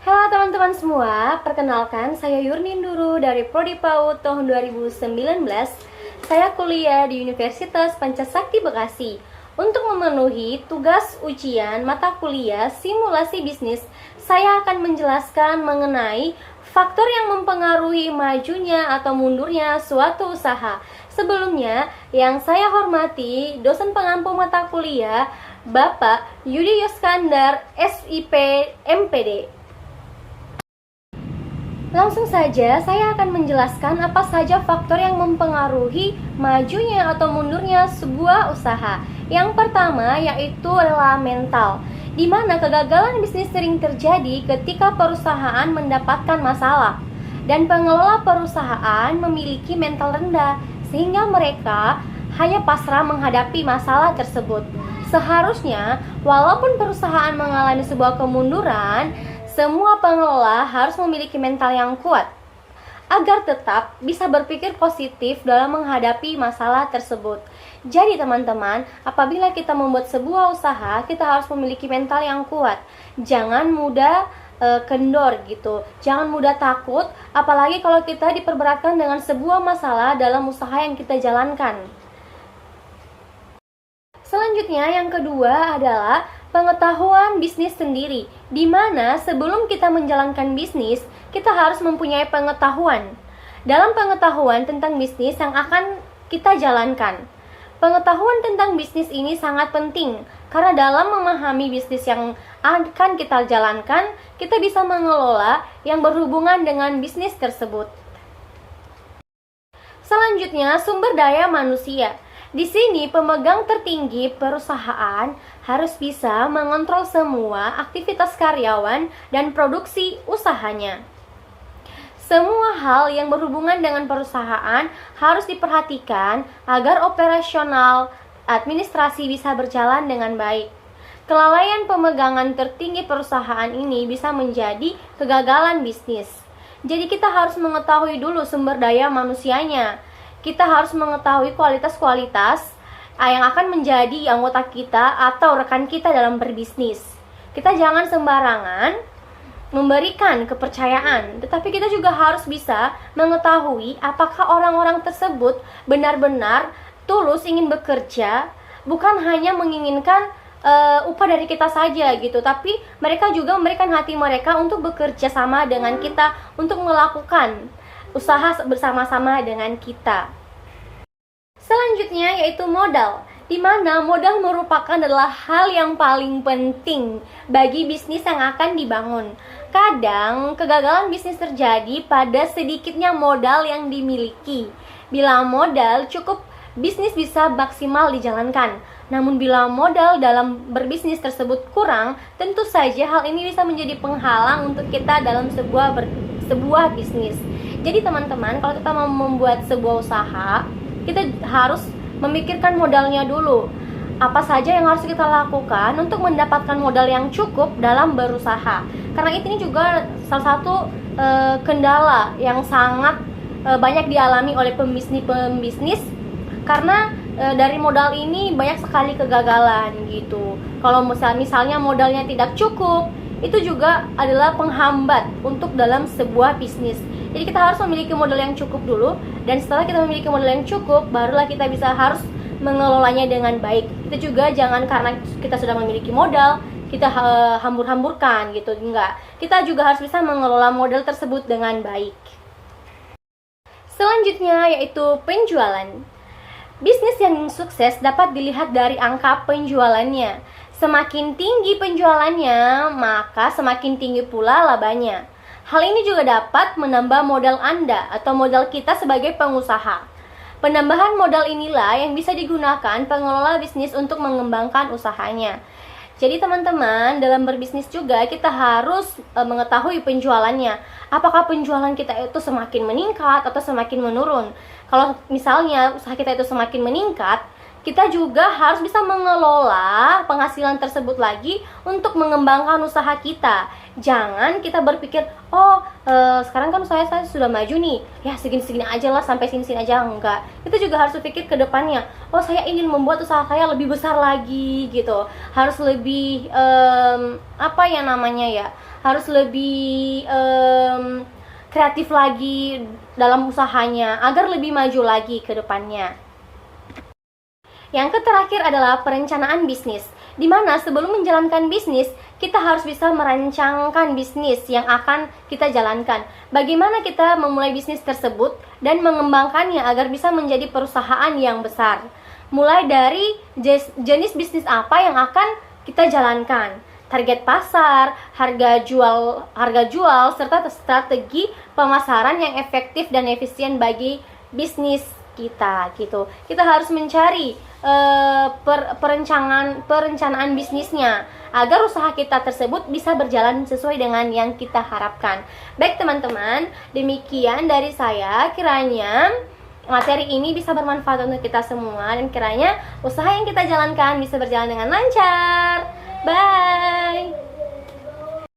Halo teman-teman semua, perkenalkan saya Yurninduru dari Prodi PAUD tahun 2019. Saya kuliah di Universitas Pancasakti Bekasi. Untuk memenuhi tugas ujian mata kuliah simulasi bisnis, saya akan menjelaskan mengenai faktor yang mempengaruhi majunya atau mundurnya suatu usaha. Sebelumnya, yang saya hormati dosen pengampu mata kuliah Bapak Yudi Yoskandar, SIP, MPD. Langsung saja, saya akan menjelaskan apa saja faktor yang mempengaruhi majunya atau mundurnya sebuah usaha. Yang pertama yaitu adalah mental, di mana kegagalan bisnis sering terjadi ketika perusahaan mendapatkan masalah dan pengelola perusahaan memiliki mental rendah, sehingga mereka hanya pasrah menghadapi masalah tersebut. Seharusnya, walaupun perusahaan mengalami sebuah kemunduran, semua pengelola harus memiliki mental yang kuat agar tetap bisa berpikir positif dalam menghadapi masalah tersebut. Jadi teman-teman, apabila kita membuat sebuah usaha, kita harus memiliki mental yang kuat. Jangan mudah kendor gitu. Jangan mudah takut, apalagi kalau kita diperberatkan dengan sebuah masalah dalam usaha yang kita jalankan. Selanjutnya yang kedua adalah pengetahuan bisnis sendiri, di mana sebelum kita menjalankan bisnis, kita harus mempunyai pengetahuan. Dalam pengetahuan tentang bisnis yang akan kita jalankan. Pengetahuan tentang bisnis ini sangat penting, karena dalam memahami bisnis yang akan kita jalankan, kita bisa mengelola yang berhubungan dengan bisnis tersebut. Selanjutnya, sumber daya manusia. Di sini, pemegang tertinggi perusahaan harus bisa mengontrol semua aktivitas karyawan dan produksi usahanya. Semua hal yang berhubungan dengan perusahaan harus diperhatikan agar operasional administrasi bisa berjalan dengan baik. Kelalaian pemegangan tertinggi perusahaan ini bisa menjadi kegagalan bisnis. Jadi kita harus mengetahui dulu sumber daya manusianya. Kita harus mengetahui kualitas-kualitas yang akan menjadi anggota kita atau rekan kita dalam berbisnis. Kita jangan sembarangan memberikan kepercayaan, tetapi kita juga harus bisa mengetahui apakah orang-orang tersebut benar-benar tulus ingin bekerja, bukan hanya menginginkan upah dari kita saja gitu, tapi mereka juga memberikan hati mereka untuk bekerja sama dengan kita, untuk melakukan usaha bersama-sama dengan kita. Selanjutnya yaitu modal, di mana modal merupakan adalah hal yang paling penting bagi bisnis yang akan dibangun. Kadang kegagalan bisnis terjadi pada sedikitnya modal yang dimiliki. Bila modal cukup, bisnis bisa maksimal dijalankan. Namun bila modal dalam berbisnis tersebut kurang, tentu saja hal ini bisa menjadi penghalang untuk kita dalam sebuah bisnis. Jadi teman-teman, kalau kita mau membuat sebuah usaha, kita harus memikirkan modalnya dulu. Apa saja yang harus kita lakukan untuk mendapatkan modal yang cukup dalam berusaha. Karena ini juga salah satu kendala yang sangat banyak dialami oleh pembisnis, karena dari modal ini banyak sekali kegagalan gitu. Kalau misalnya modalnya tidak cukup, itu juga adalah penghambat untuk dalam sebuah bisnis. Jadi kita harus memiliki modal yang cukup dulu, dan setelah kita memiliki modal yang cukup, barulah kita bisa harus mengelolanya dengan baik. Kita juga jangan karena kita sudah memiliki modal, kita hambur-hamburkan gitu, enggak. Kita juga harus bisa mengelola modal tersebut dengan baik. Selanjutnya yaitu penjualan. Bisnis yang sukses dapat dilihat dari angka penjualannya. Semakin tinggi penjualannya, maka semakin tinggi pula labanya. Hal ini juga dapat menambah modal Anda atau modal kita sebagai pengusaha. Penambahan modal inilah yang bisa digunakan pengelola bisnis untuk mengembangkan usahanya. Jadi teman-teman, dalam berbisnis juga kita harus mengetahui penjualannya. Apakah penjualan kita itu semakin meningkat atau semakin menurun? Kalau misalnya usaha kita itu semakin meningkat, kita juga harus bisa mengelola penghasilan tersebut lagi untuk mengembangkan usaha kita. Jangan kita berpikir, sekarang kan usaha saya sudah maju nih, ya segini-segini aja lah, sampai sini-sini aja. Enggak, kita juga harus berpikir ke depannya, saya ingin membuat usaha saya lebih besar lagi gitu. Harus lebih harus lebih kreatif lagi dalam usahanya agar lebih maju lagi ke depannya. Yang terakhir adalah perencanaan bisnis, di mana sebelum menjalankan bisnis, kita harus bisa merancangkan bisnis yang akan kita jalankan. Bagaimana kita memulai bisnis tersebut dan mengembangkannya agar bisa menjadi perusahaan yang besar. Mulai dari jenis bisnis apa yang akan kita jalankan, target pasar, harga jual, serta strategi pemasaran yang efektif dan efisien bagi bisnis kita gitu. Kita harus mencari perencanaan bisnisnya agar usaha kita tersebut bisa berjalan sesuai dengan yang kita harapkan. Baik teman-teman, demikian dari saya. Kiranya materi ini bisa bermanfaat untuk kita semua dan kiranya usaha yang kita jalankan bisa berjalan dengan lancar. Bye.